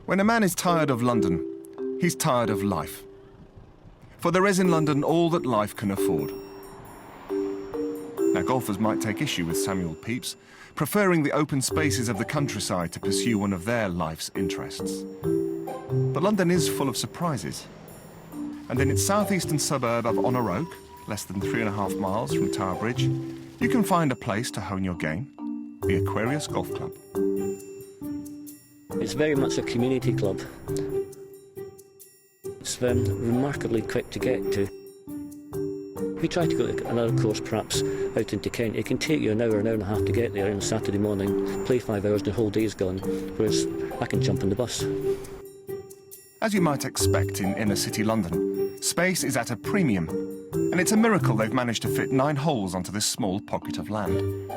When a man is tired of London, he's tired of life. For there is in London all that life can afford. Now, golfers might take issue with Samuel Pepys, preferring the open spaces of the countryside to pursue one of their life's interests. But London is full of surprises. And in its southeastern suburb of Honor Oak, less than 3.5 miles from Tower Bridge, you can find a place to hone your game, the Aquarius Golf Club. It's very much a community club. It's remarkably quick to get to. If you try to go to another course, perhaps out into Kent, it can take you an hour and a half to get there on a Saturday morning, play 5 hours and the whole day's gone, whereas I can jump on the bus. As you might expect in inner city London, space is at a premium, and it's a miracle they've managed to fit 9 holes onto this small pocket of land.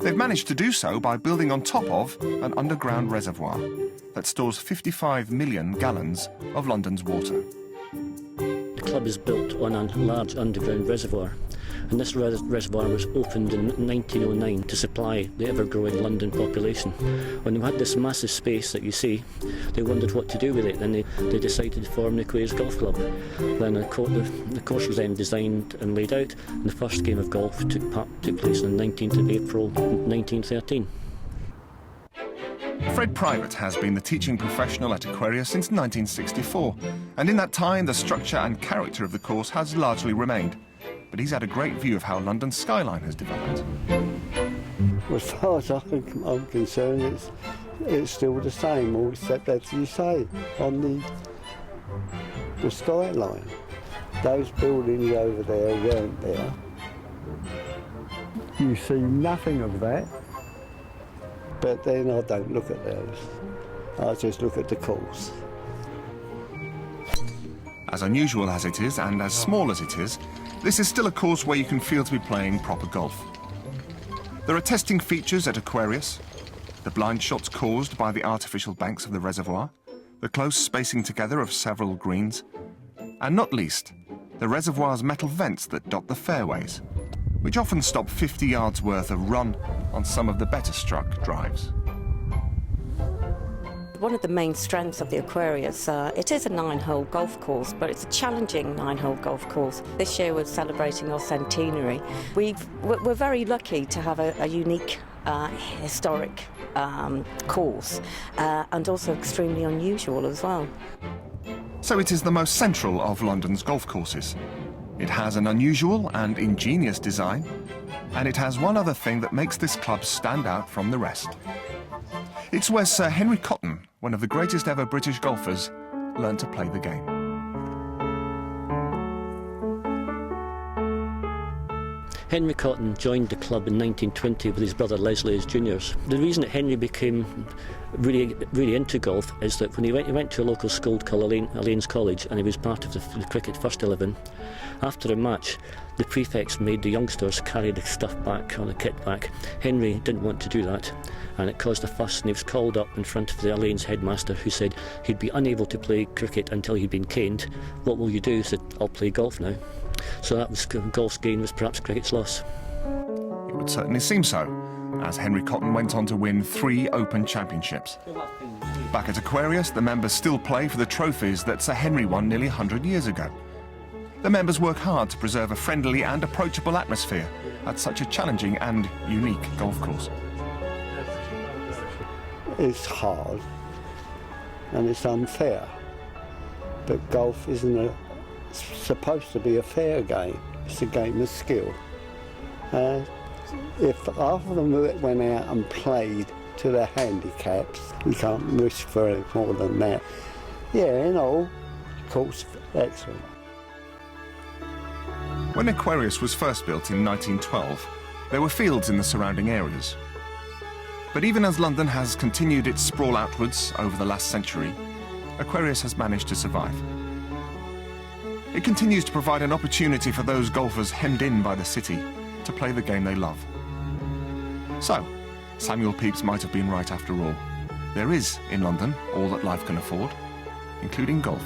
They've managed to do so by building on top of an underground reservoir that stores 55 million gallons of London's water. The club is built on a large underground reservoir, and this reservoir was opened in 1909 to supply the ever-growing London population. When they had this massive space that you see, they wondered what to do with it, and they decided to form the Aquarius Golf Club. Then the course was then designed and laid out, and the first game of golf took place on the 19th of April 1913. Fred Private has been the teaching professional at Aquarius since 1964, and in that time the structure and character of the course has largely remained. But he's had a great view of how London's skyline has developed. As far as I'm concerned, it's still the same, all except as you say, on the skyline. Those buildings over there weren't there. You see nothing of that. But then I don't look at those. I just look at the course. As unusual as it is, and as small as it is, this is still a course where you can feel to be playing proper golf. There are testing features at Aquarius, the blind shots caused by the artificial banks of the reservoir, the close spacing together of several greens, and not least, the reservoir's metal vents that dot the fairways, which often stop 50 yards worth of run on some of the better struck drives. One of the main strengths of the Aquarius, it is a 9-hole golf course, but it's a challenging 9-hole golf course. This year we're celebrating our centenary. We're very lucky to have a unique, historic course, and also extremely unusual as well. So it is the most central of London's golf courses. It has an unusual and ingenious design, and it has one other thing that makes this club stand out from the rest. It's where Sir Henry Cotton, one of the greatest ever British golfers, learned to play the game. Henry Cotton joined the club in 1920 with his brother Leslie as juniors. The reason that Henry became really into golf is that when he went to a local school called Elaine's College, and he was part of the cricket first 11, after a match the prefects made the youngsters carry the stuff back, or the kit back. Henry didn't want to do that, and it caused a fuss, and he was called up in front of the Elaine's headmaster, who said he'd be unable to play cricket until he'd been caned. What will you do? He said, I'll play golf now. So that was golf's gain was perhaps cricket's loss. It would certainly seem so, as Henry Cotton went on to win 3 Open Championships. Back at Aquarius, the members still play for the trophies that Sir Henry won nearly 100 years ago. The members work hard to preserve a friendly and approachable atmosphere at such a challenging and unique golf course. It's hard and it's unfair, but golf isn't supposed to be a fair game. It's a game of skill. If half of them went out and played to their handicaps, we can't wish for any more than that. Yeah, in all, of course, excellent. When Aquarius was first built in 1912, there were fields in the surrounding areas. But even as London has continued its sprawl outwards over the last century, Aquarius has managed to survive. It continues to provide an opportunity for those golfers hemmed in by the city to play the game they love. So, Samuel Pepys might have been right after all. There is, in London, all that life can afford, including golf.